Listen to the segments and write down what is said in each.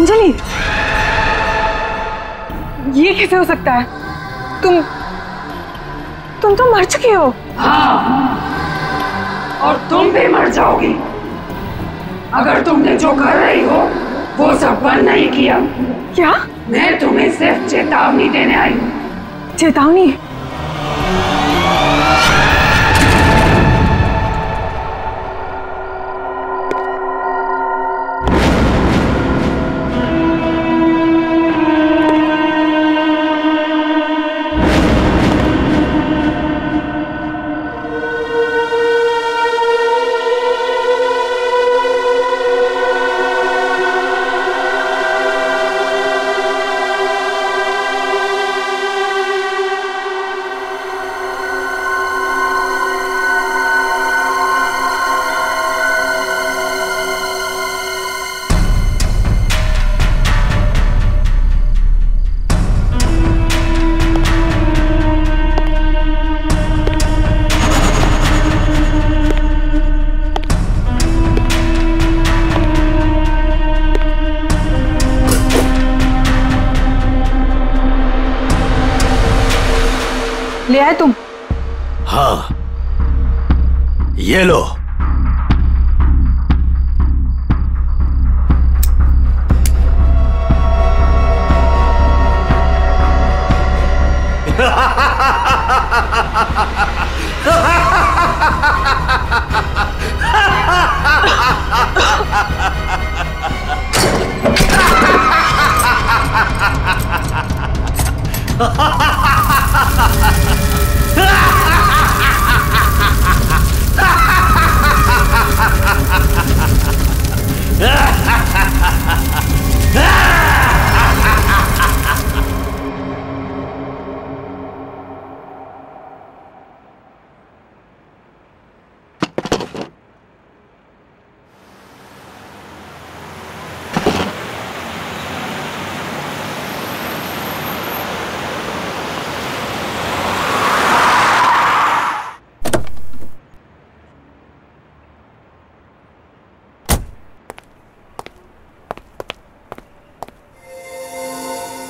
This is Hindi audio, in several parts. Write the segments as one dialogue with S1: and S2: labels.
S1: अंजलि, ये कैसे हो सकता है? तुम तो मर चुकी हो।
S2: हाँ, और तुम भी मर जाओगी अगर तुमने जो कर रही हो वो सब बंद नहीं किया।
S1: क्या?
S2: मैं तुम्हें सिर्फ चेतावनी देने आई हूँ।
S1: चेतावनी? ले आए तुम?
S3: हाँ, ये लो।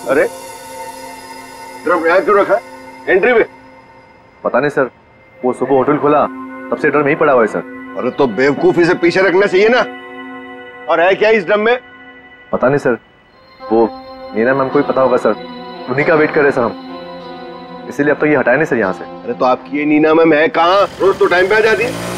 S4: अरे ड्रम यहाँ क्यों रखा? एंट्री में?
S5: पता नहीं सर, वो सुबह होटल खोला तब से ड्रम यहीं पड़ा हुआ है सर।
S4: अरे तो बेवकूफी से पीछे रखना चाहिए ना। और है क्या इस ड्रम में?
S5: पता नहीं सर, वो नीना मैम को ही पता होगा सर, उन्हीं का वेट कर रहे सर हम, इसीलिए अब तक ये हटाए नहीं सर यहाँ से।
S4: अरे तो आपकी ये नीना मैम है कहाँ? रोज तो टाइम पे आ जाती है।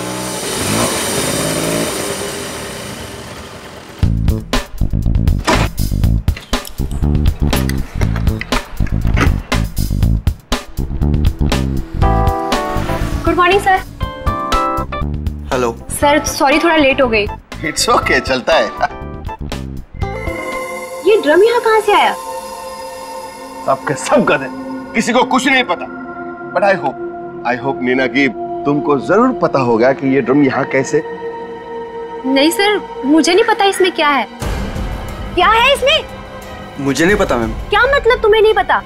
S6: Good morning sir.
S7: Hello
S6: sir, sorry थोड़ा लेट हो गई।
S4: इट्स ओके, चलता है।
S6: ये ड्रम यहाँ कहाँ से आया?
S4: सबके सब गधे, किसी को कुछ नहीं पता। बट आई होप नीना की तुमको जरूर पता होगा कि ये ड्रम यहाँ कैसे।
S6: नहीं सर, मुझे नहीं पता इसमें क्या है। क्या है इसमें?
S7: मुझे नहीं पता मैम।
S6: क्या मतलब तुम्हें नहीं पता?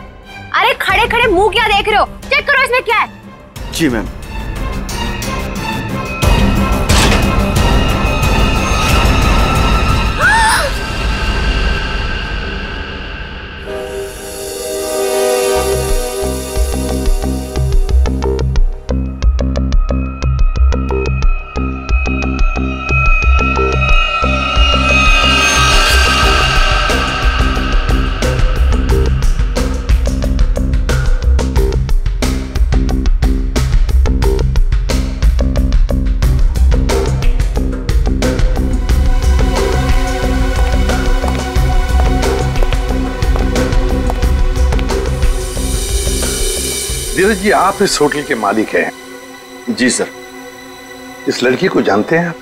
S6: अरे खड़े खड़े मुंह क्या देख रहे हो? चेक करो इसमें क्या है।
S7: जी मैम।
S3: धीरज जी, आप इस होटल के मालिक हैं?
S4: जी सर।
S3: इस लड़की को जानते हैं आप?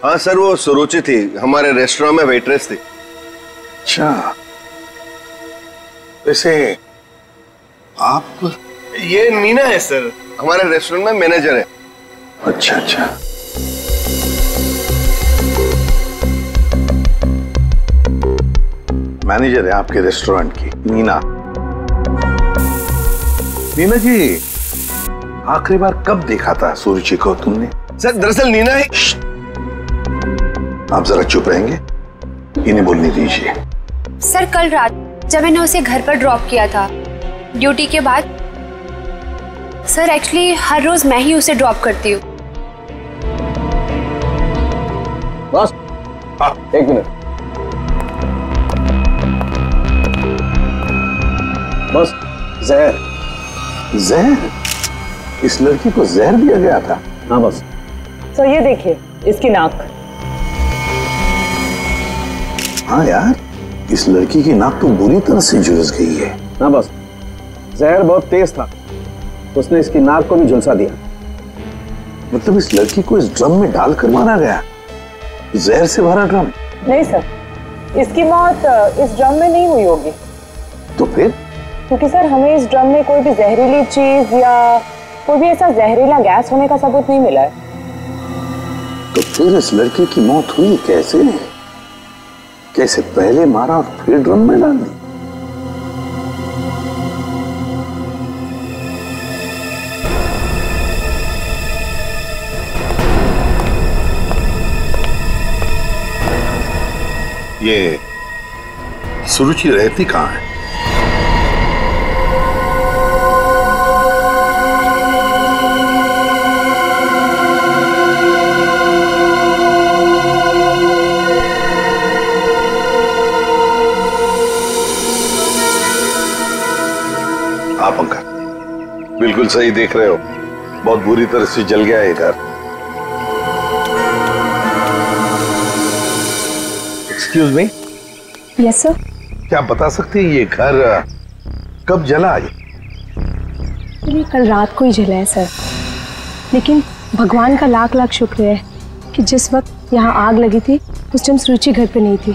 S4: हाँ सर, वो सुरुचि थी, हमारे रेस्टोरेंट में वेट्रेस थी।
S3: अच्छा, वैसे आप?
S4: ये नीना है सर, हमारे रेस्टोरेंट में मैनेजर है।
S3: अच्छा अच्छा। मैनेजर है आपके रेस्टोरेंट की, नीना। नीना जी, आखिरी बार कब देखा था सुरुचि को तुमने?
S4: सर दरअसल नीना है।
S3: आप जरा चुप रहेंगे, इन्हें बोलने दीजिए।
S6: सर कल रात जब मैंने उसे घर पर ड्रॉप किया था ड्यूटी के बाद, सर एक्चुअली हर रोज मैं ही उसे ड्रॉप करती हूँ।
S5: बस हाँ, एक मिनट बस। जहर
S3: जहर? इस लड़की को जहर दिया गया था?
S5: हाँ बस।
S8: तो ये देखिए इसकी नाक।
S3: हाँ यार, इस लड़की की नाक तो बुरी तरह से झुलस गई है।
S5: हाँ बस, जहर बहुत तेज था, उसने इसकी नाक को भी झुलसा दिया।
S3: मतलब इस लड़की को इस ड्रम में डालकर मारा गया? जहर से भरा ड्रम?
S8: नहीं सर, इसकी मौत इस ड्रम में नहीं हुई होगी।
S3: तो फिर?
S8: क्योंकि सर हमें इस ड्रम में कोई भी जहरीली चीज या कोई भी ऐसा जहरीला गैस होने का सबूत नहीं मिला है।
S3: तो फिर इस लड़की की मौत हुई कैसे? कैसे पहले मारा और फिर ड्रम में डाल दी? ये सुरुचि रहती कहाँ है? हाँ पंकज, बिल्कुल सही देख रहे हो, बहुत बुरी तरह से जल गया है घर। Excuse me.
S8: Yes sir.
S3: क्या आप बता सकते हैं ये घर कब जला?
S8: ये कल रात को ही जला है सर, लेकिन भगवान का लाख लाख शुक्र है कि जिस वक्त यहाँ आग लगी थी उस टाइम सुरुचि घर पे नहीं थी।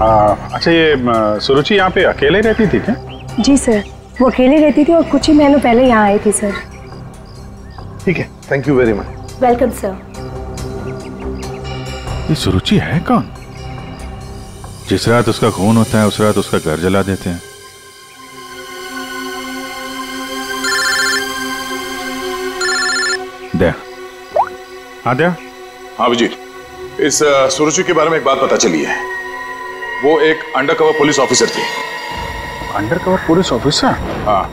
S9: अच्छा, ये सुरुचि यहाँ पे अकेले रहती थी क्या?
S8: जी सर, वो अकेले रहती थी और कुछ ही महीनों पहले यहाँ आई थी सर।
S3: ठीक है, thank you very much.
S8: Welcome sir.
S9: ये सुरुचि है कौन? जिस रात उसका खून होता है उस रात उसका घर जला देते हैं। दया। हाँ दया।
S10: हाँ विजीत, इस सुरुचि के बारे में एक बात पता चली है। वो एक अंडरकवर पुलिस ऑफिसर थी।
S9: Undercover police officer?
S10: हाँ,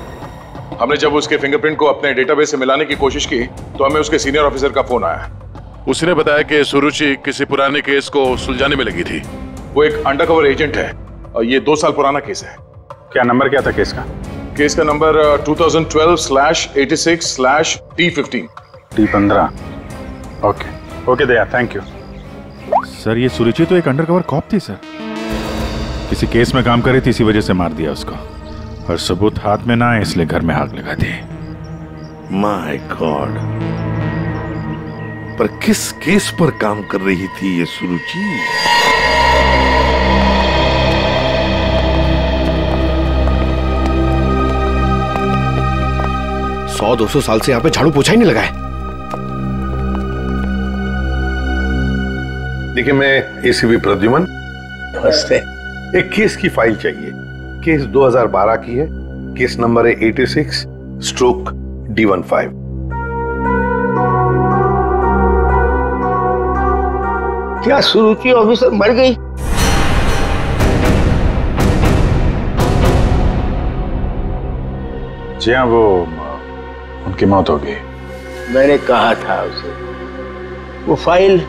S10: हमने जब उसके फिंगरप्रिंट को अपने डेटाबेस से मिलाने की कोशिश की तो हमें उसके सीनियर ऑफिसर का फोन आया। उसने बताया कि सुरुचि किसी पुराने केस को सुलझाने में लगी थी। वो एक अंडरकवर एजेंट है और ये 2 साल पुराना केस है।
S9: क्या नंबर क्या था केस का?
S10: केस का number 2012/86/T15।
S9: T15। Okay Daya, thank you. Sir ये सुरुचि तो एक अंडरकवर कॉप थी सर। किसी केस में काम कर रही थी, इसी वजह से मार दिया उसको, और सबूत हाथ में ना आए इसलिए घर में आग लगा दी।
S3: माय गॉड, पर किस केस पर काम कर रही थी ये सुरुचि?
S4: सौ 200 साल से यहाँ पे झाड़ू पोछा ही नहीं लगा है।
S3: देखिए, मैं एसीपी प्रद्युमन।
S4: नमस्ते।
S3: एक केस की फाइल चाहिए। केस 2012 की है, केस नंबर है 86/D15।
S4: क्या सुरुचि ऑफिसर मर गई?
S9: जी हाँ, वो उनकी मौत हो गई।
S4: मैंने कहा था उसे, वो फाइल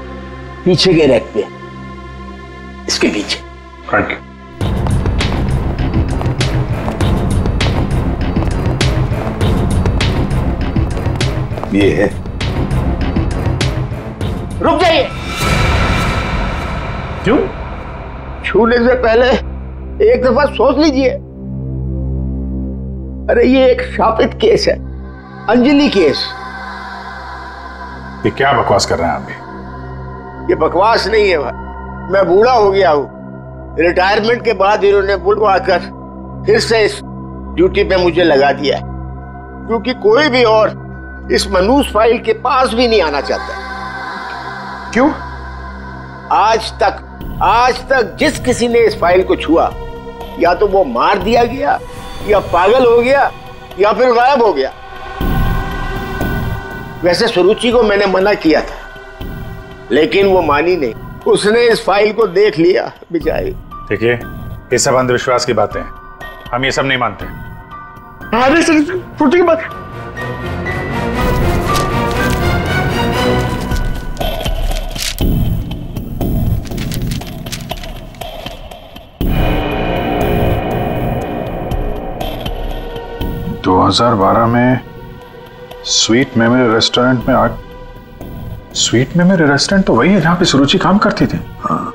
S4: पीछे के रैक पे, इसके पीछे।
S9: Thank you.
S3: ये है।
S4: रुक जाइए।
S9: क्यों?
S4: छूने से पहले एक दफा सोच लीजिए। अरे ये एक शापित केस है, अंजलि केस।
S9: ये क्या बकवास कर रहे हैं आप भी?
S4: ये बकवास नहीं है भाई, मैं बूढ़ा हो गया हूँ। रिटायरमेंट के बाद इन्होंने बुलवाकर फिर से इस ड्यूटी पे मुझे लगा दिया है, क्योंकि कोई भी और इस मनूस फाइल के पास भी नहीं आना चाहता।
S9: क्यों?
S4: आज तक जिस किसी ने इस फाइल को छुआ, या तो वो मार दिया गया, या पागल हो गया, या फिर गायब हो गया। वैसे सुरुचि को मैंने मना किया था, लेकिन वो मानी नहीं। उसने इस फाइल को देख लिया बेचारी,
S9: देखिए, ये सब अंधविश्वास की बातें हैं, हम ये सब नहीं मानते।
S4: अरे सर, छोटी की बात।
S9: तो 2012 में स्वीट मेमोरी रेस्टोरेंट में आग। स्वीट मेमोरी रेस्टोरेंट तो वही है जहां पे सुरुचि काम करती थी। हाँ।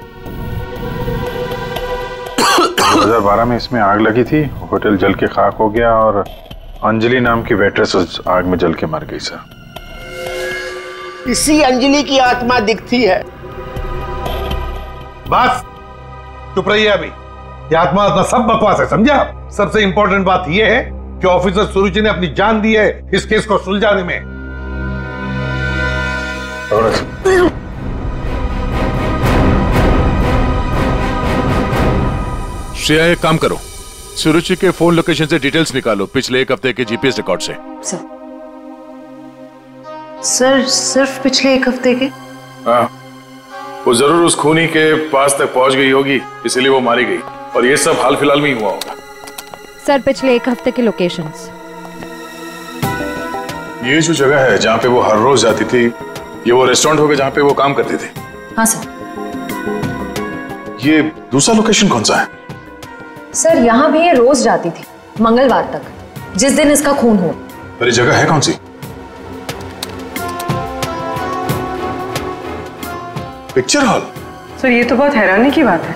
S9: 2012 में इसमें आग लगी थी, होटल जल के खाक हो गया और अंजलि नाम की वेट्रेस उस आग में जल के मर गई सर।
S4: इसी अंजलि की आत्मा दिखती है।
S11: बस चुप रहिए अभी। ये आत्मा सब बकवास है, समझा? सबसे इंपॉर्टेंट बात यह है कि ऑफिसर सुरुचि ने अपनी जान दी है इस केस को सुलझाने में।
S10: श्रेया, एक काम करो, सुरुचि के फोन लोकेशन से डिटेल्स निकालो पिछले एक हफ्ते के जीपीएस रिकॉर्ड से।
S12: सर सिर्फ पिछले एक हफ्ते के?
S10: हाँ, वो जरूर उस खूनी के पास तक पहुंच गई होगी, इसीलिए वो मारी गई, और ये सब हाल फिलहाल में ही हुआ होगा।
S13: सर पिछले एक हफ्ते के लोकेशंस।
S10: ये जो जगह है जहाँ पे वो हर रोज जाती थी, ये वो रेस्टोरेंट होगा जहाँ पे वो काम करती थी?
S12: हाँ सर।
S10: ये दूसरा लोकेशन कौन सा है?
S12: सर यहाँ भी ये रोज जाती थी, मंगलवार तक, जिस दिन इसका खून हुआ।
S10: पर ये जगह है कौन सी? Picture hall.
S1: सर ये तो बहुत हैरानी की बात है,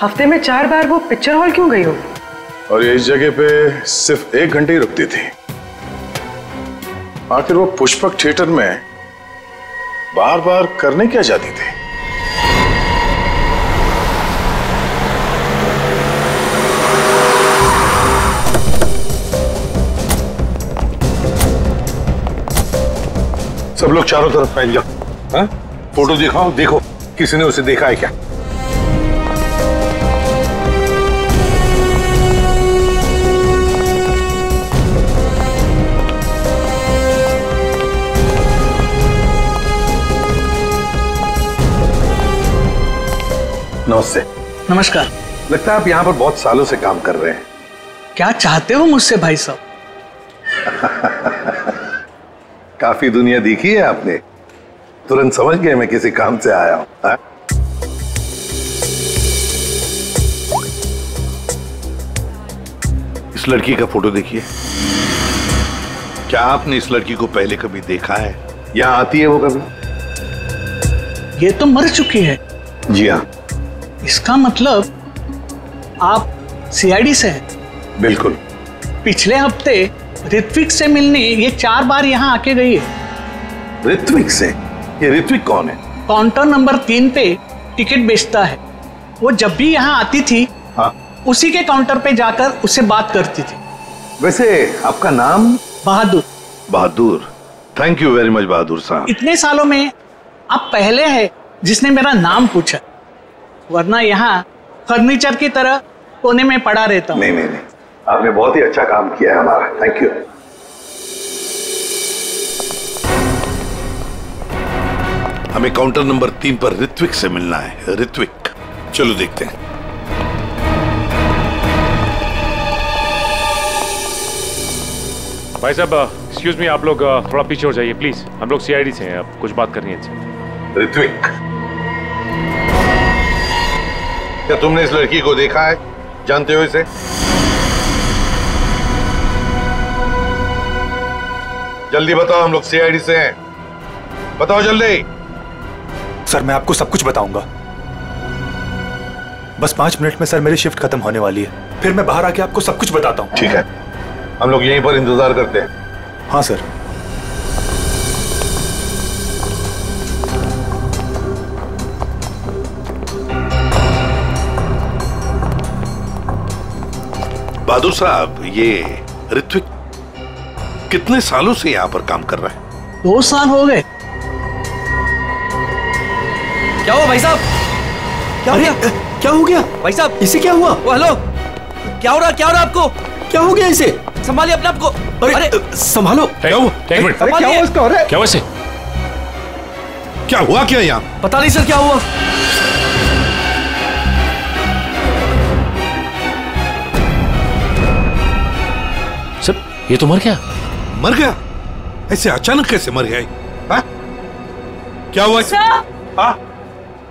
S1: हफ्ते में 4 बार वो पिक्चर हॉल क्यों गई होगी?
S10: और ये इस जगह पे सिर्फ 1 घंटे ही रुकती थी। आखिर वो पुष्पक थिएटर में बार बार करने क्या जाती थी?
S11: सब लोग चारों तरफ फैल जाओ। हाँ? फोटो दिखाओ, देखो किसी ने उसे देखा है क्या? नमस्ते।
S14: नमस्कार।
S11: लगता है आप यहाँ पर बहुत सालों से काम कर रहे हैं।
S14: क्या चाहते हो मुझसे भाई साहब?
S11: काफी दुनिया देखी है आपने, तुरंत समझ गए मैं किसी काम से आया हूँ।
S3: इस लड़की का फोटो देखिए। क्या आपने इस लड़की को पहले कभी देखा है? यहाँ आती है वो कभी?
S14: ये तो मर चुकी है।
S3: जी हाँ।
S14: इसका मतलब आप सीआईडी से हैं?
S3: बिल्कुल।
S14: पिछले हफ्ते ऋत्विक से मिलने ये 4 बार यहाँ आके गई है।
S3: ऋत्विक से? ये ऋत्विक कौन है?
S14: काउंटर नंबर 3 पे टिकट बेचता है। वो जब भी यहाँ आती थी,
S3: हाँ,
S14: उसी के काउंटर पे जाकर उससे बात करती थी।
S3: वैसे आपका नाम?
S14: बहादुर।
S3: बहादुर, थैंक यू वेरी मच बहादुर साहब।
S14: इतने सालों में आप पहले हैं जिसने मेरा नाम पूछा, वरना यहाँ फर्नीचर की तरह कोने में पड़ा रहता हूँ।
S3: नहीं नहीं नहीं, आपने बहुत ही अच्छा काम किया है हमारा, थैंक यू। हमें काउंटर नंबर 3 पर ऋत्विक से मिलना है। ऋत्विक, चलो देखते हैं।
S15: भाई साहब, एक्सक्यूज मी, आप लोग थोड़ा पीछे हो जाइए प्लीज, हम लोग सीआईडी से हैं, अब कुछ बात करनी है इनसे।
S11: ऋत्विक, क्या तुमने इस लड़की को देखा है? जानते हो इसे? जल्दी बताओ, हम लोग सीआईडी से हैं, बताओ जल्दी।
S16: सर मैं आपको सब कुछ बताऊंगा, बस 5 मिनट में सर मेरी शिफ्ट खत्म होने वाली है, फिर मैं बाहर आके आपको सब कुछ बताता हूँ।
S11: ठीक है, हम लोग यहीं पर इंतजार करते हैं।
S16: हाँ सर।
S3: बहादुर साहब, ये ऋत्विक कितने सालों से यहाँ पर काम कर रहा है?
S14: 2 साल हो गए।
S17: क्या हुआ भाई साहब? क्या हो गया?
S16: क्या हो गया
S17: भाई साहब?
S16: इसे क्या हुआ?
S17: ओ हेलो, क्या हो रहा आपको?
S16: क्या हो गया इसे?
S17: संभालिए अपने आप को।
S16: अरे संभालो।
S9: क्या हुआ?
S11: क्या हुआ इसका?
S9: क्या हुआ इसे?
S3: क्या हुआ क्या यहाँ?
S17: पता नहीं सर क्या हुआ।
S11: ये तो मर गया। मर गया? ऐसे अचानक कैसे मर गया? हाँ? क्या हुआ?
S18: सर,
S11: हाँ?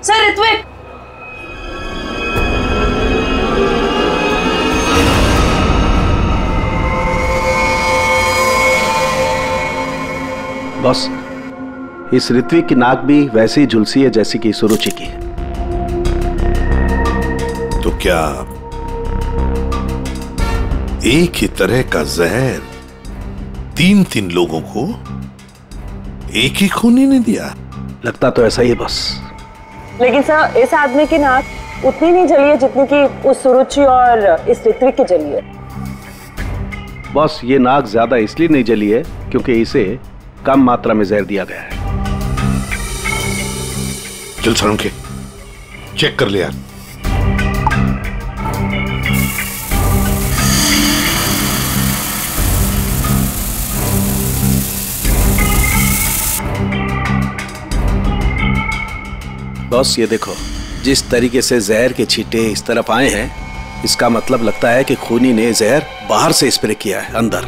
S18: सर ऋत्विक,
S3: बॉस, इस ऋत्विक की नाक भी वैसी ही झुलसी है जैसी कि सुरुचि की।
S11: तो क्या एक ही तरह का जहर 3 लोगों को एक ही खूनी ने दिया?
S3: लगता तो ऐसा ही है बॉस।
S18: लेकिन सर इस आदमी की नाक उतनी नहीं जली है जितनी कि उस सुरुचि और इस ऋत्विक की जली है।
S3: बॉस, ये नाक ज्यादा इसलिए नहीं जली है क्योंकि इसे कम मात्रा में जहर दिया गया है।
S11: चल सर, के चेक कर लिया।
S3: बॉस ये देखो, जिस तरीके से जहर के छींटे इस तरफ आए हैं, इसका मतलब लगता है कि खूनी ने जहर बाहर से स्प्रे किया है अंदर।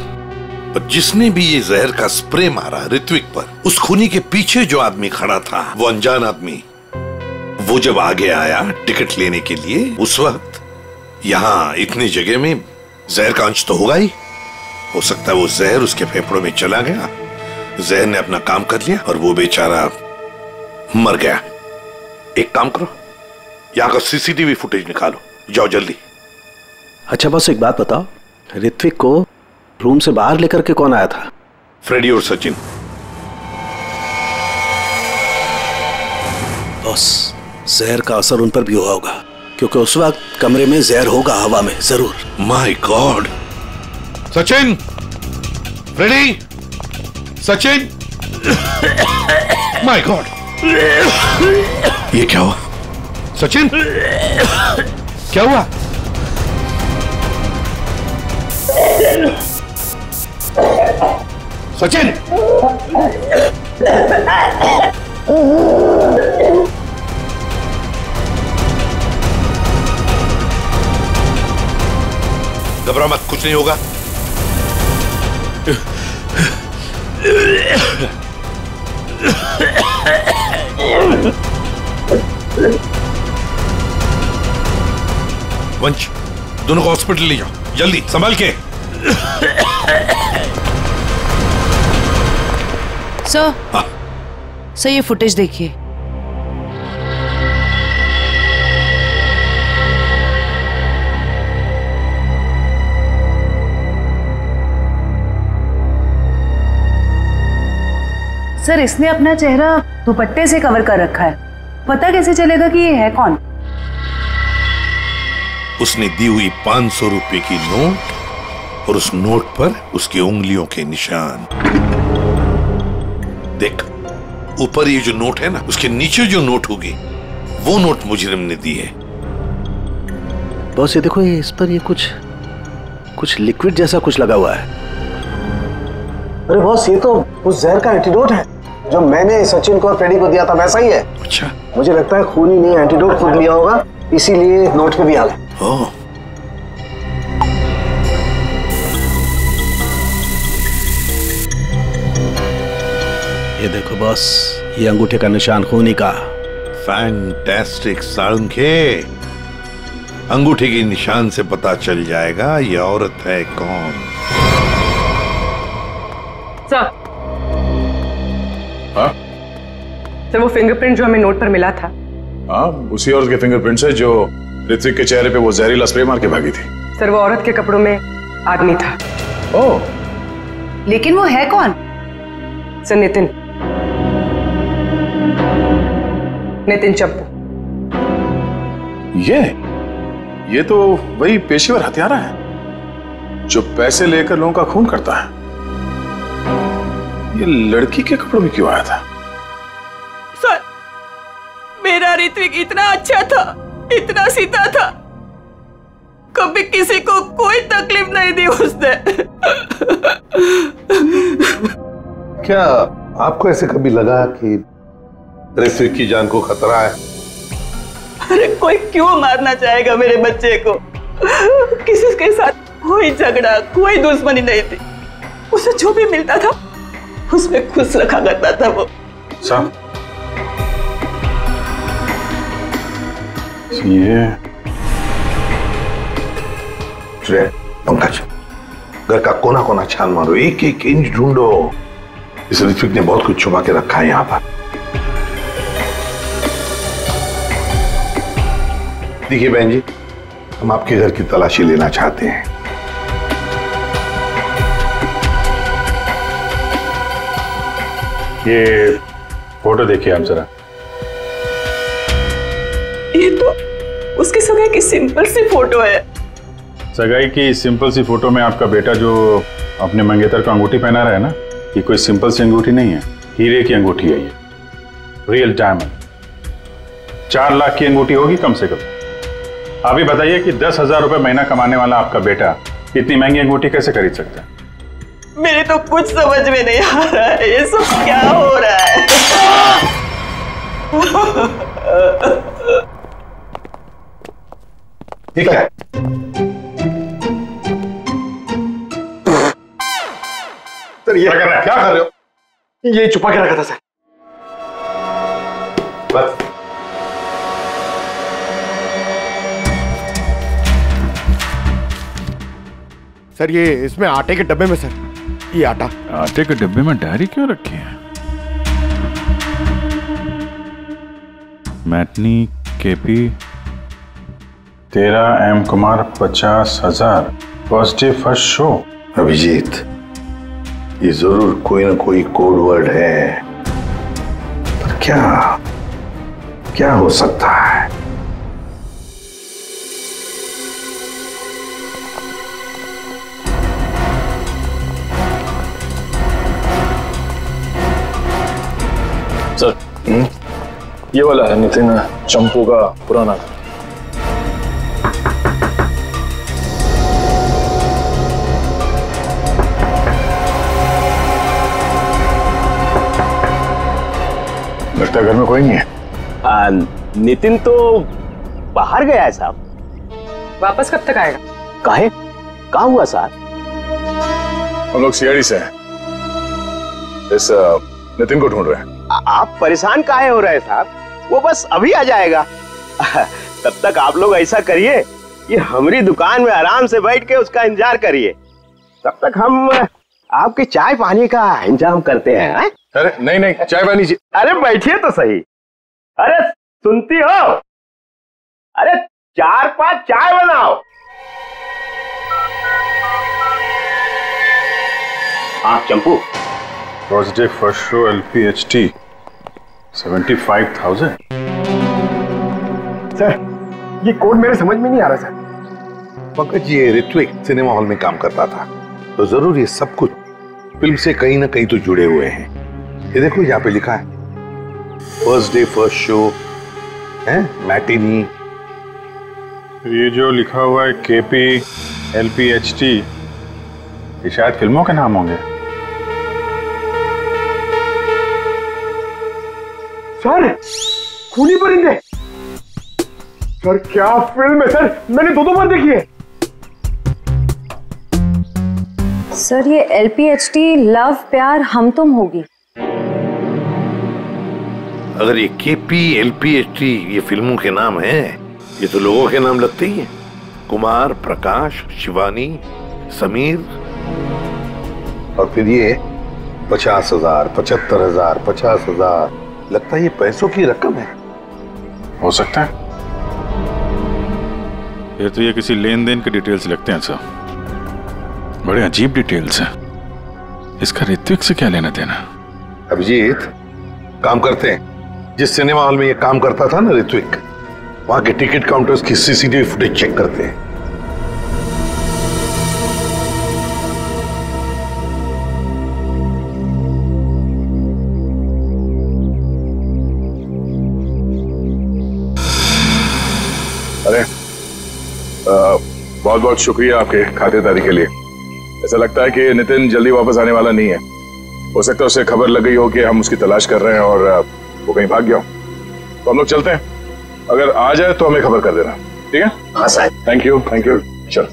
S11: पर जिसने भी ये जहर का स्प्रे मारा ऋत्विक पर, उस खूनी के पीछे जो आदमी खड़ा था, वो अनजान आदमी, वो जब आगे आया टिकट लेने के लिए, उस वक्त यहाँ इतनी जगह में जहर का अंश तो होगा ही। हो सकता है वो जहर उसके फेफड़ों में चला गया, जहर ने अपना काम कर लिया और वो बेचारा मर गया। एक काम करो, यहाँ का सीसीटीवी फुटेज निकालो, जाओ जल्दी।
S3: अच्छा बॉस, एक बात बताओ, ऋत्विक को रूम से बाहर लेकर के कौन आया था?
S11: फ्रेडी और सचिन।
S3: बॉस, जहर का असर उन पर भी हुआ होगा क्योंकि उस वक्त कमरे में जहर होगा, हवा में जरूर।
S11: My god! Sachin, Freddie, Sachin, my god! ये क्या हुआ? सचिन, क्या हुआ? सचिन! घबरा मत, कुछ नहीं होगा। वंश, दोनों को हॉस्पिटल ले जाओ, जल्दी, संभाल के।
S18: सर, सर ये फुटेज देखिए। सर, इसने अपना चेहरा दुपट्टे से कवर कर रखा है, पता कैसे चलेगा कि ये है कौन?
S11: उसने दी हुई 500 रुपए की नोट और उस नोट पर उसकी उंगलियों के निशान। देख, ऊपर ये जो नोट है ना, उसके नीचे जो नोट होगी, वो नोट मुजरिम ने दी है।
S3: बॉस ये देखो, ये इस पर ये कुछ लिक्विड जैसा कुछ लगा हुआ है। अरे बॉस, ये तो उस जहर का एंटीडोट है जो मैंने सचिन को और फ्रेडी को दिया था, वैसा ही है।
S11: अच्छा,
S3: मुझे लगता है खूनी ने एंटीडोट खुद लिया होगा, इसीलिए नोट पे भी आ गया। ये देखो बॉस, ये अंगूठे का निशान खूनी का।
S11: फैंटास्टिक साळुंखे, अंगूठे के निशान से पता चल जाएगा ये औरत है कौन।
S1: सर, सर वो फिंगरप्रिंट जो हमें नोट पर मिला था,
S10: हाँ, उसी औरत के फिंगरप्रिंट्स है जो ऋत्विक के चेहरे पे वो जहरीला स्प्रे मार के भागी थी।
S1: सर वो औरत के कपड़ों में आदमी था।
S10: ओह,
S18: लेकिन वो है कौन?
S1: सर नितिन चप्पू।
S10: ये तो वही पेशेवर हत्यारा है जो पैसे लेकर लोगों का खून करता है। ये लड़की के कपड़ों में क्यों आया था?
S18: सर, मेरा ऋत्विक इतना अच्छा था, इतना सीधा था, कभी किसी को कोई तकलीफ नहीं दी उसने।
S11: क्या आपको ऐसे कभी लगा कि ऋत्विक की जान को खतरा है?
S18: अरे कोई क्यों मारना चाहेगा मेरे बच्चे को? किसी के साथ कोई झगड़ा, कोई दुश्मनी नहीं थी, उसे जो भी मिलता था उसमें खुश रखा करता था वो।
S9: साहब ये
S11: पंकज, घर का कोना कोना छान मारो, एक एक इंच ढूंढो। इस ऋत्विक ने बहुत कुछ छुपा के रखा है यहाँ पर। देखिए बहन जी, हम आपके घर की तलाशी लेना चाहते हैं।
S9: ये फोटो देखिए आप जरा।
S18: ये तो उसकी सगाई की सिंपल सी फोटो है।
S9: सगाई की सिंपल सी फोटो में आपका बेटा जो अपने मंगेतर को अंगूठी पहना रहा है ना, ये कोई सिंपल सी अंगूठी नहीं है, हीरे की अंगूठी है ये, रियल डायमंड। 4 लाख की अंगूठी होगी कम से कम। आप ही बताइए कि 10,000 रुपए महीना कमाने वाला आपका बेटा इतनी महंगी अंगूठी कैसे खरीद सकता है?
S18: मेरे तो कुछ समझ में नहीं आ रहा है, ये सब क्या हो रहा है?
S11: ठीक है,
S9: सर ये क्या कर रहे हो?
S11: ये छुपा के रखा था सर। बस
S4: सर ये इसमें आटे के डब्बे में, सर ये आटा।
S9: आटे के डब्बे में डायरी क्यों रखी है? Matinee KP 13 M Kumar 50,000 first day first show.
S11: Abhijeet, ये जरूर कोई ना कोई कोड वर्ड है, पर क्या हो सकता है?
S5: सर ये वाला है नितिन चंपू का पुराना घर।
S9: लगता है घर में कोई नहीं है।
S4: नितिन तो बाहर गया है साहब।
S1: वापस कब तक आएगा?
S4: काहे? कहाँ हुआ साहब?
S10: हम लोग सीआईडी से हैं, इस नितिन को ढूंढ रहे हैं।
S4: आप परेशान काहे हो रहे हैं साहब? वो बस अभी आ जाएगा। तब तक आप लोग ऐसा करिए कि हमारी दुकान में आराम से बैठ के उसका इंतजार करिए, तब तक हम आपके चाय पानी का इंतजाम करते हैं।
S10: अरे नहीं चाय पानी जी।
S4: अरे बैठिए तो सही। अरे सुनती हो? अरे 4-5 चाय बनाओ। हाँ Champu.
S9: First day first show LPHT 75,000।
S11: Sir ये कोड मेरे समझ में नहीं आ रहा सर। पंकज, ये ऋत्विक सिनेमा हॉल में काम करता था, तो जरूर ये सब कुछ फिल्म से कहीं ना कहीं तो जुड़े हुए हैं। ये देखो यहाँ पे लिखा है फर्स्ट डे फर्स्ट शो है, मैटिनी।
S9: ये जो लिखा हुआ है KP LPHT, ये शायद फिल्मों के नाम होंगे।
S4: सर खूनी परिंदे। सर क्या फिल्म है सर, मैंने 2 बार देखी है।
S12: सर ये LPHT लव प्यार हम तुम होगी।
S11: अगर ये KP LPHT ये फिल्मों के नाम हैं, ये तो लोगों के नाम लगते ही हैं। कुमार, प्रकाश, शिवानी, समीर, और फिर ये 50,000, 75,000, 50,000, लगता है ये पैसों की रकम है।
S9: हो सकता है, फिर तो ये किसी लेन देन के डिटेल्स लगते हैं सर। बड़े अजीब डिटेल्स हैं। इसका ऋत्विक से क्या लेना देना?
S11: अभिजीत, काम करते हैं, जिस सिनेमा हॉल में ये काम करता था ना ऋत्विक, वहां के टिकट काउंटर्स की CCTV फुटेज चेक करते हैं।
S10: अरे बहुत बहुत शुक्रिया आपके खातिरदारी के लिए। ऐसा लगता है कि नितिन जल्दी वापस आने वाला नहीं है। हो सकता है उसे खबर लग गई हो कि हम उसकी तलाश कर रहे हैं और वो कहीं भाग गया हो। तो हम लोग चलते हैं, अगर आ जाए तो हमें खबर कर देना, ठीक है?
S4: हाँ साहब।
S10: थैंक यू चल।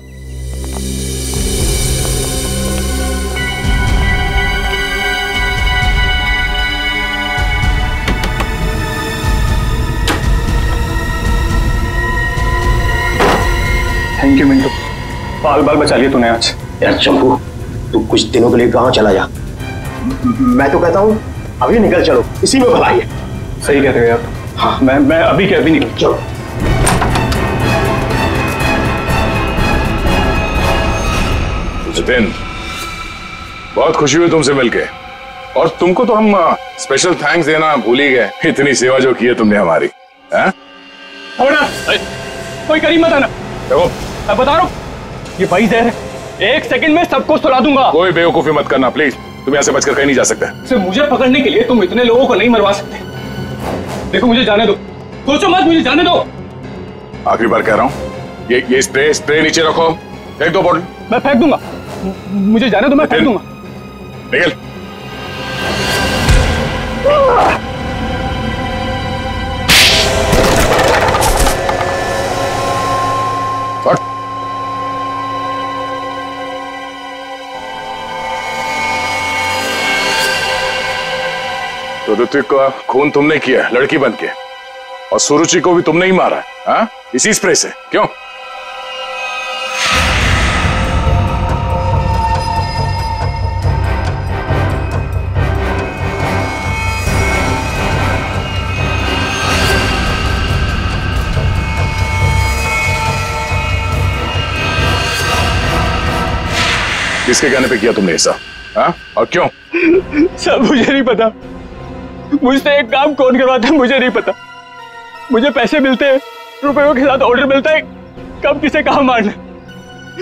S16: थैंक यू मिंटू, बाल बाल बचा लिए तूने आज।
S3: यार चंपू, तू कुछ दिनों के लिए गांव चला जा। मैं तो कहता हूँ अभी निकल चलो, इसी में भलाई है।
S16: सही कह रहे हो यार। हाँ, मैं अभी के अभी निकल।
S3: चलो।
S10: जितेंद्र, बहुत खुशी हुई तुमसे मिलके, और तुमको तो हम स्पेशल थैंक्स देना भूल ही गए, इतनी सेवा जो की है तुमने हमारी।
S16: कोई करीब मत आना।
S10: देखो
S16: मैं बता रहा हूँ, ये वही जहर है, एक सेकंड में सबको सुला दूंगा।
S10: कोई बेवकूफी मत करना प्लीज, तुम यहाँ से बचकर कहीं नहीं जा सकते।
S16: सिर्फ मुझे पकड़ने के लिए तुम इतने लोगों को नहीं मरवा सकते। देखो मुझे जाने दो, सोचो मत, मुझे जाने दो।
S10: आखिरी बार कह रहा हूँ, ये स्प्रे नीचे रखो, फेंक दो बॉटल।
S16: मैं फेंक दूंगा, मुझे जाने दो, मैं फेंक दूंगा।
S10: निकल। तो ऋत्विक का खून तुमने किया लड़की बन के, और सुरुचि को भी तुमने ही मारा है, हाँ? इसी स्प्रे से, क्यों? किसके कहने पे किया तुमने ऐसा, हाँ? और क्यों?
S16: सब मुझे नहीं पता, मुझसे एक काम कौन करवाता है मुझे नहीं पता। मुझे पैसे मिलते हैं, रुपयों के साथ ऑर्डर मिलता है कब किसे कहाँ मारना,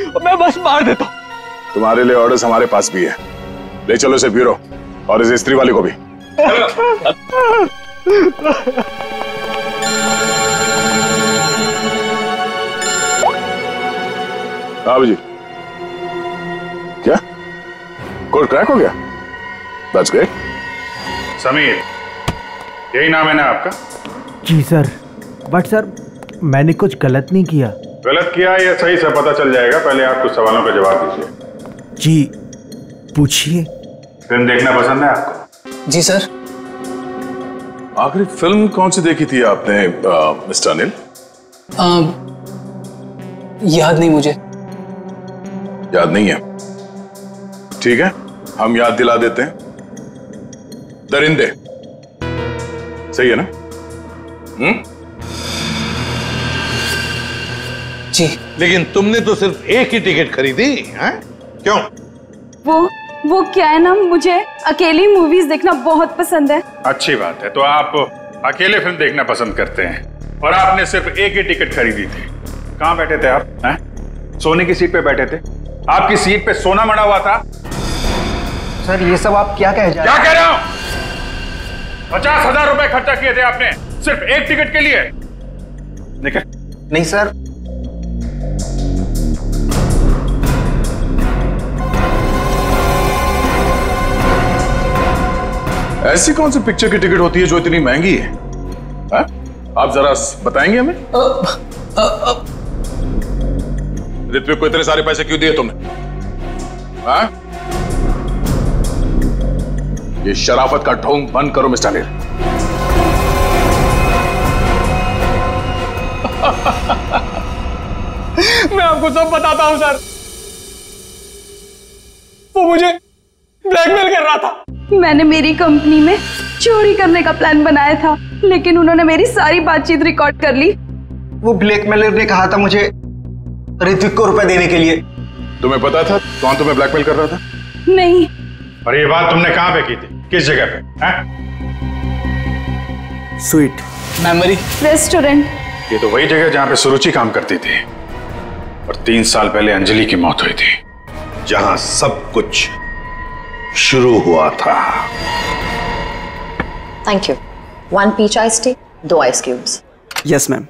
S16: और मैं बस मार देता हूँ।
S10: तुम्हारे लिए ऑर्डर्स हमारे पास भी है, ले चलो इसे ब्यूरो, और इस स्त्री वाले को भी। हाँ जी, क्या कोड क्रैक हो गया? That's great.
S9: समीर, यही नाम है ना आपका?
S19: जी सर, बट सर मैंने कुछ गलत नहीं किया।
S9: गलत किया या सही से पता चल जाएगा, पहले आप कुछ सवालों का जवाब दीजिए।
S19: जी पूछिए।
S9: फिल्म देखना पसंद है आपको?
S19: जी सर।
S10: आखिरी फिल्म कौन सी देखी थी आपने मिस्टर अनिल?
S19: याद नहीं मुझे।
S10: याद नहीं है? ठीक है, हम याद दिला देते हैं। दरिंदे, सही है ना?
S11: जी। लेकिन तुमने तो सिर्फ एक ही टिकट खरीदी है, क्यों?
S20: वो क्या है ना, मुझे अकेली मूवीज देखना बहुत पसंद है।
S9: अच्छी बात है, तो आप अकेले फिल्म देखना पसंद करते हैं, और आपने सिर्फ एक ही टिकट खरीदी थी। कहाँ बैठे थे आप? हैं? सोने की सीट पे बैठे थे? आपकी सीट पे सोना मड़ा हुआ था?
S19: सर ये सब आप क्या कह
S9: रहे हो? 50,000 रुपए खर्चा किए थे आपने सिर्फ एक टिकट के लिए। निकल।
S19: नहीं सर।
S10: ऐसी कौन सी पिक्चर की टिकट होती है जो इतनी महंगी है? हा? आप जरा बताएंगे हमें? ऋत्विक को इतने सारे पैसे क्यों दिए तुमने? हा? ये शराफत का ढोंग बंद करो मिस्टर अनिल।
S16: मैं आपको सब बताता हूं सर, वो मुझे ब्लैकमेल कर रहा था।
S20: मैंने मेरी कंपनी में चोरी करने का प्लान बनाया था, लेकिन उन्होंने मेरी सारी बातचीत रिकॉर्ड कर ली।
S19: वो ब्लैकमेलर ने कहा था मुझे ऋत्विक को रुपए देने के लिए।
S10: तुम्हें पता था कौन तुम्हें ब्लैकमेल कर रहा था?
S20: नहीं।
S9: और ये बात तुमने कहां पे की थी, किस जगह पे?
S19: Sweet
S20: memory restaurant.
S9: ये तो वही जगह जहां पे सुरुचि काम करती थी, और 3 साल पहले अंजलि की मौत हुई थी,
S11: जहां सब कुछ शुरू हुआ था।
S12: Thank you. 1 peach ice tea, 2 ice cubes.
S19: Yes ma'am.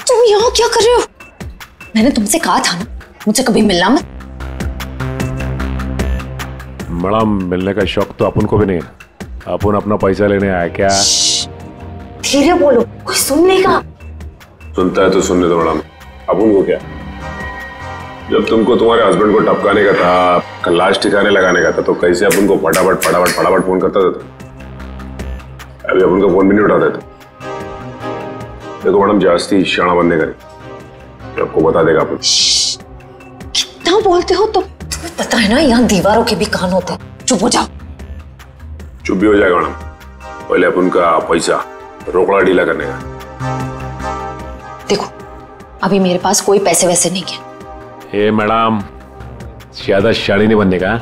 S12: तुम यहाँ क्या कर रहे हो? मैंने तुमसे कहा था ना मुझसे कभी मिलना मत।
S15: मैडम, मिलने का शौक तो अपन को भी नहीं है, अपन अपना पैसा लेने आया क्या?
S12: धीरे बोलो, कोई सुन लेगा।
S10: सुनता है तो सुनने दो मैडम, अपन को क्या?
S21: जब तुमको तुम्हारे हस्बैंड को टपकाने का था, खल्लाश ठिकाने लगाने का था, तो कैसे अपन को फटाफट फटाफट फटाफट फोन करता था? अभी अपन का फोन भी नहीं उठाते थे। देखो मैडम, जास्ती शाना बनने का आपको बता देगा अपन।
S12: कितना बोलते हो तुम? तुम्हें पता है ना यहाँ दीवारों के भी कान होते हैं। चुप हो जाओ।
S21: चुप भी हो जाएगा मैडम, पहले अपन का पैसा रोकड़ा ढीला करने का।
S12: देखो अभी मेरे पास कोई पैसे वैसे नहीं है।
S21: ए मैडम, ज्यादा शाड़ी नहीं बनने का।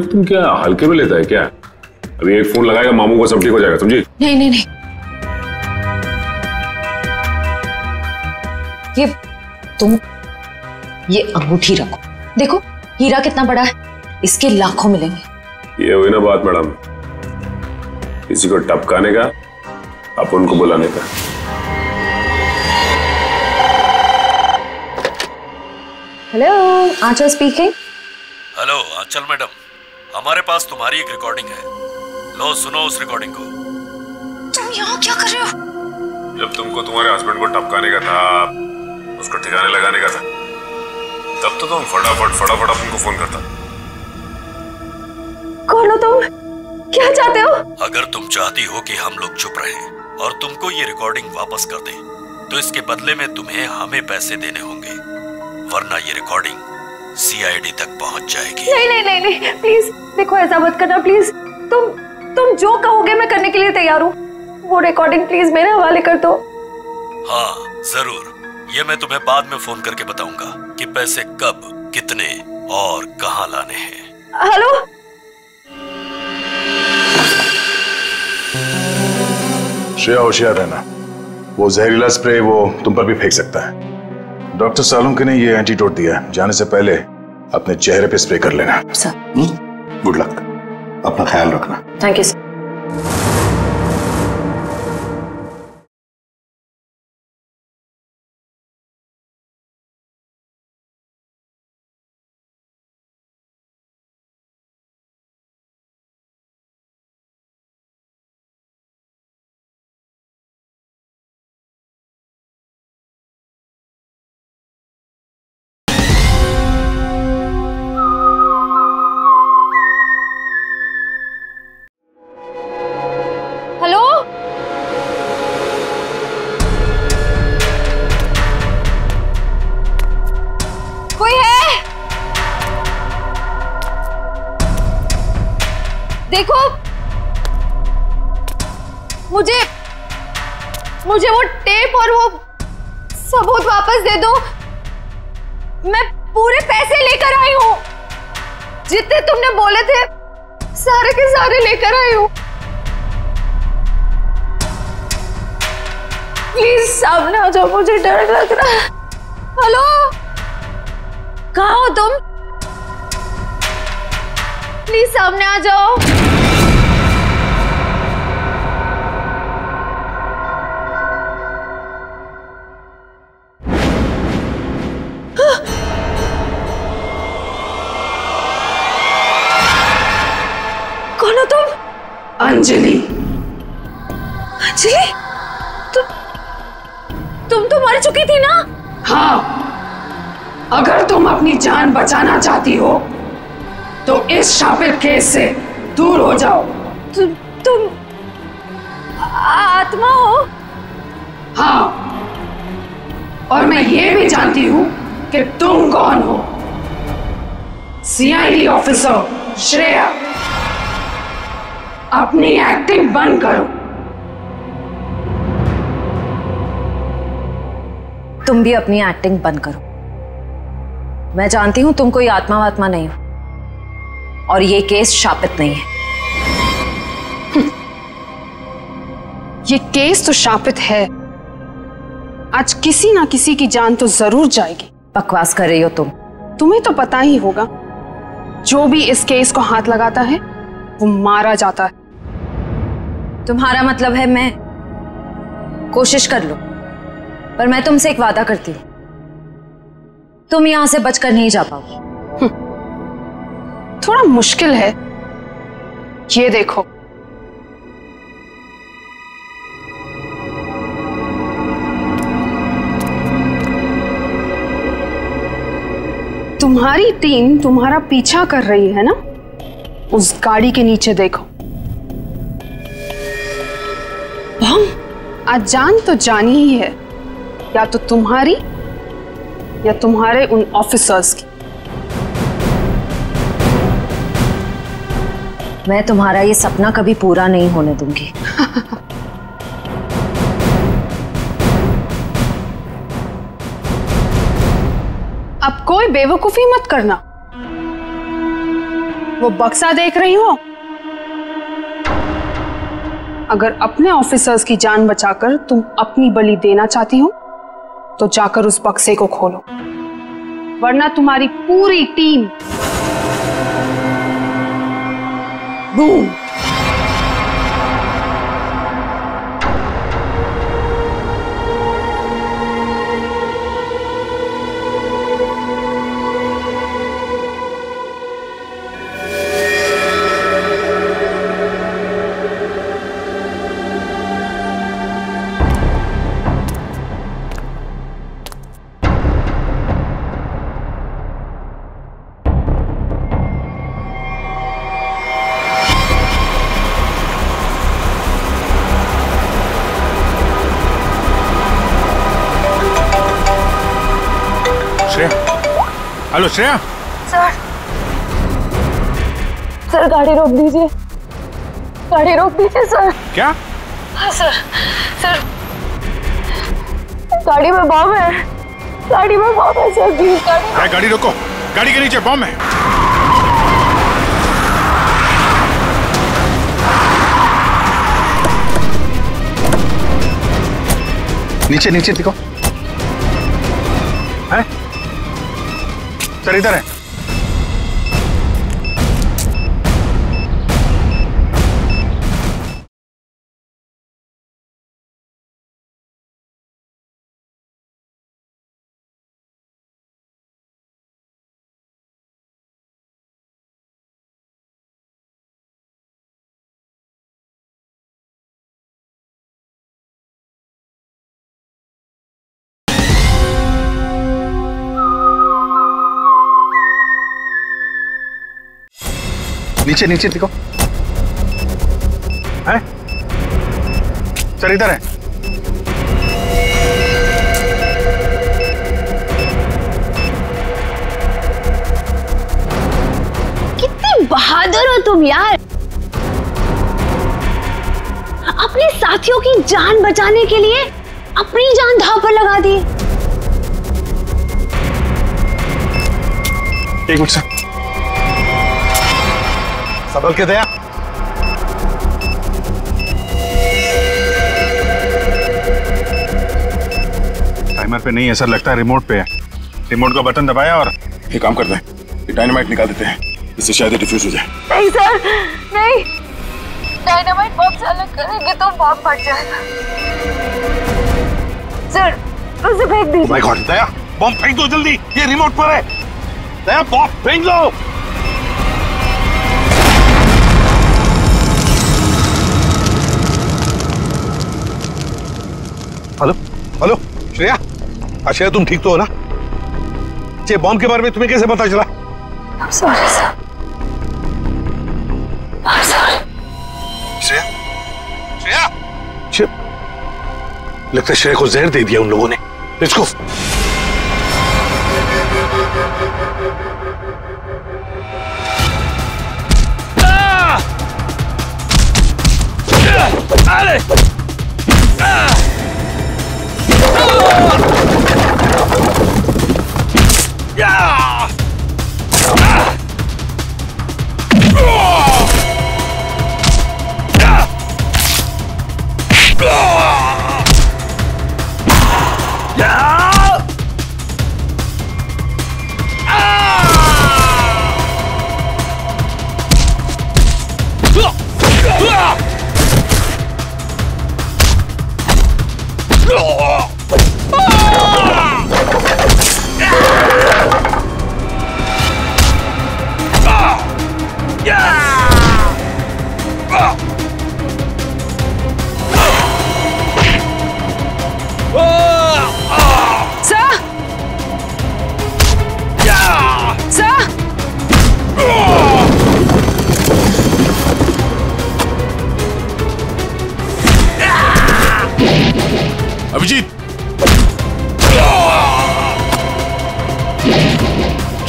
S21: तुम क्या हल्के में लेता है क्या? अभी एक फोन लगाएगा मामू को, सब ठीक हो जाएगा, समझी?
S12: नहीं नहीं नहीं, ये अंगूठी रखो। देखो हीरा कितना बड़ा है, इसके लाखों मिलेंगे।
S21: ये हुई ना बात मैडम, किसी को टपकाने का, अपन को बुलाने का।
S12: हेलो, आंचल स्पीकिंग।
S22: हेलो आंचल मैडम, हमारे पास तुम्हारी एक रिकॉर्डिंग है, लो सुनो उस रिकॉर्डिंग को।
S12: तुम यहाँ क्या कर रहे हो?
S21: जब तुमको तुम्हारे हस्बैंड को टपकाने का था, उसको ठिकाने लगाने का था, तब तो तुम फटाफट फटाफट अपन को फोन करता।
S20: कौन हो तुम? क्या चाहते हो?
S22: अगर तुम चाहती हो कि हम लोग चुप रहें और तुमको ये रिकॉर्डिंग वापस कर दें, तो इसके बदले में तुम्हें हमें पैसे देने होंगे, वरना ये रिकॉर्डिंग सीआईडी तक पहुंच जाएगी।
S20: नहीं नहीं नहीं नहीं, प्लीज देखो ऐसा मत करना प्लीज। तुम जो कहोगे मैं करने के लिए तैयार हूँ। वो रिकॉर्डिंग प्लीज मेरे हवाले कर दो।
S22: हाँ जरूर, ये मैं तुम्हें बाद में फोन करके बताऊंगा कि पैसे कब, कितने और कहां लाने हैं।
S20: हेलो,
S9: श्रेया होशियार रहना, वो जहरीला स्प्रे वो तुम पर भी फेंक सकता है। डॉक्टर सालुंके ने ये एंटीडोट दिया, जाने से पहले अपने चेहरे पे स्प्रे कर लेना।
S3: गुड लक, अपना ख्याल रखना।
S12: Thank you sir.
S20: देखो मुझे वो टेप और वो सबूत वापस दे दो। मैं पूरे पैसे लेकर आई हूँ, जितने तुमने बोले थे सारे के सारे लेकर आई हूँ। प्लीज सामने आ जाओ, मुझे डर लग रहा है। हेलो, कहाँ हो तुम? प्लीज सामने आ जाओ। कौन हो तुम?
S2: अंजलि।
S20: अंजलि? तुम तो मर चुकी थी ना?
S2: हाँ, अगर तुम अपनी जान बचाना चाहती हो तो इस शापित केस से दूर हो जाओ।
S20: तुम आत्मा हो?
S2: हाँ, और मैं ये भी जानती हूँ कि तुम कौन हो। सीआईडी ऑफिसर श्रेया, अपनी एक्टिंग बंद करो।
S12: तुम भी अपनी एक्टिंग बंद करो। मैं जानती हूं तुम कोई आत्मा वात्मा नहीं हो, और ये केस शापित नहीं है।
S20: ये केस तो शापित है। आज किसी ना किसी की जान तो जरूर जाएगी।
S12: बकवास कर रही हो तुम।
S20: तुम्हें तो पता ही होगा, जो भी इस केस को हाथ लगाता है वो मारा जाता है।
S12: तुम्हारा मतलब है मैं कोशिश कर लूं, पर मैं तुमसे एक वादा करती हूं, तुम यहां से बचकर नहीं जा पाओगी।
S20: थोड़ा मुश्किल है। ये देखो,
S18: तुम्हारी टीम तुम्हारा पीछा कर रही है ना? उस गाड़ी के नीचे देखो। बम? आज जान तो जानी ही है, या तो तुम्हारी या तुम्हारे उन ऑफिसर्स की।
S12: मैं तुम्हारा ये सपना कभी पूरा नहीं होने दूंगी।
S18: अब कोई बेवकूफी मत करना। वो बक्सा देख रही हो? अगर अपने ऑफिसर्स की जान बचाकर तुम अपनी बलि देना चाहती हो तो जाकर उस बक्से को खोलो, वरना तुम्हारी पूरी team boom.
S9: Hello Shreya.
S20: Sir गाड़ी रोक दीजिए, गाड़ी रोक दीजिए सर।
S9: क्या?
S20: हाँ सर, गाड़ी में बम है, गाड़ी में बम है सर, प्लीज
S9: गाड़ी रोको, गाड़ी के नीचे बम है।
S3: नीचे नीचे देखो। है? सर इधर है। नीचे नीचे देखो। है? सर इधर है।
S20: कितने बहादुर हो तुम यार, अपने साथियों की जान बचाने के लिए अपनी जान दांव पर लगा दी।
S3: एक मिनट सर, संभल के दया। टाइमर पे नहीं है सर, लगता है रिमोट पे है। रिमोट का बटन दबाया और
S10: ये काम करते हैं, ये डायनामाइट निकाल देते हैं, इससे शायद डिफ्यूज हो जाए।
S20: नहीं सर, नहीं, डायनामाइट बम से अलग करेंगे तो बम फट जाएगा। सर उसे फेंक दीजिए।
S11: माय गॉड, दया बम फेंक दो जल्दी, ये रिमोट पर है। दया बम फेंक दो। हेलो हेलो श्रेया, श्रेया तुम ठीक तो हो ना? ये बॉम्ब के बारे में तुम्हें कैसे पता चला?
S20: I'm sorry sir, I'm sorry।
S11: Shreya, Shreya, लगता है श्रेया को जहर दे दिया उन लोगों ने। Let's go.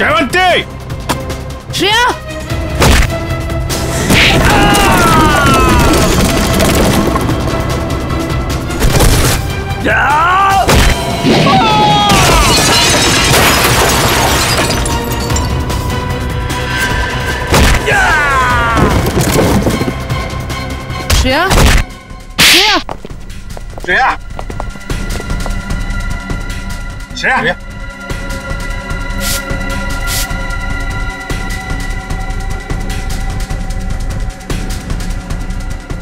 S9: जयवंती!
S13: श्रेया! श्रेया! श्रेया!
S3: श्रेया! श्रेया!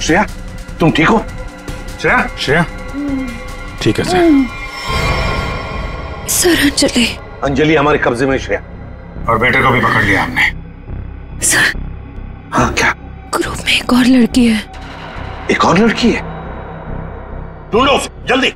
S3: श्रेया, तुम ठीक हो? श्रेया?
S9: श्रेया? ठीक है सर।
S20: सर अंजलि।
S11: अंजलि हमारे कब्जे में श्रेया।
S9: और बेटे को भी पकड़ लिया हमने।
S20: सर।
S11: हाँ क्या?
S20: ग्रुप में एक और लड़की है।
S11: एक और लड़की है? ढूंढो जल्दी।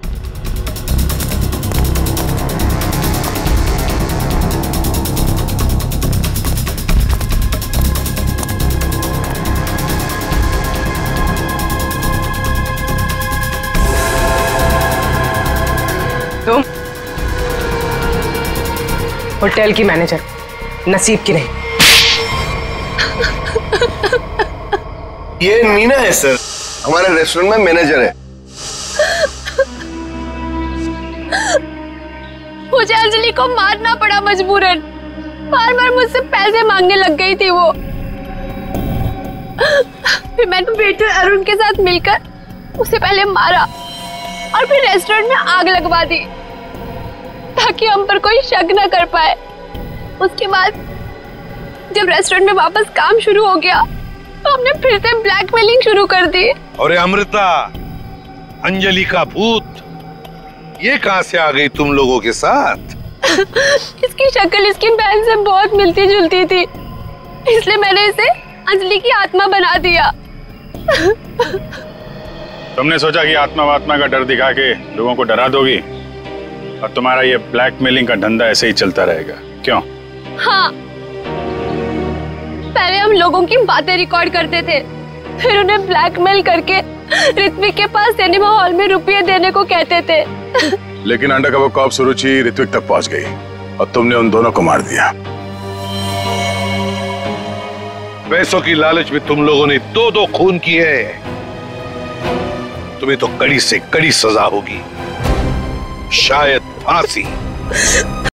S1: तुम होटल की मैनेजर, नसीब की नहीं।
S3: ये मीना है सर, हमारे रेस्टोरेंट में मैनेजर है।
S20: मुझे अंजलि को मारना पड़ा मजबूरन। बार बार मुझसे पैसे मांगने लग गई थी वो। फिर मैंने वेटर अरुण के साथ मिलकर उसे पहले मारा और फिर रेस्टोरेंट में आग लगवा दी ताकि हम पर कोई शक न कर पाए। उसके बाद जब रेस्टोरेंट में वापस काम शुरू हो गया तो हमने फिर से ब्लैकमेलिंग शुरू कर दी।
S11: अरे अमृता, अंजलि का भूत ये कहां से आ गई तुम लोगों के साथ?
S20: इसकी शक्ल इसकी बहन से बहुत मिलती जुलती थी, इसलिए मैंने इसे अंजलि की आत्मा बना दिया।
S9: तुमने सोचा कि आत्मा वात्मा का डर दिखा के लोगों को डरा दोगी और तुम्हारा ये ब्लैकमेलिंग का धंधा ऐसे ही चलता रहेगा, क्यों?
S20: हाँ, पहले हम लोगों की बातें रिकॉर्ड करते थे, फिर उन्हें ब्लैकमेल करके ऋत्विक के पास सिनेमा हॉल में रुपये देने को कहते थे।
S10: लेकिन अंडरकवर कॉप सुरुचि ऋत्विक तक पहुंच गई और तुमने उन दोनों को मार दिया।
S11: पैसों की लालच में तुम लोगों ने दो खून किए। तुम्हें तो कड़ी से कड़ी सजा होगी, शायद फांसी।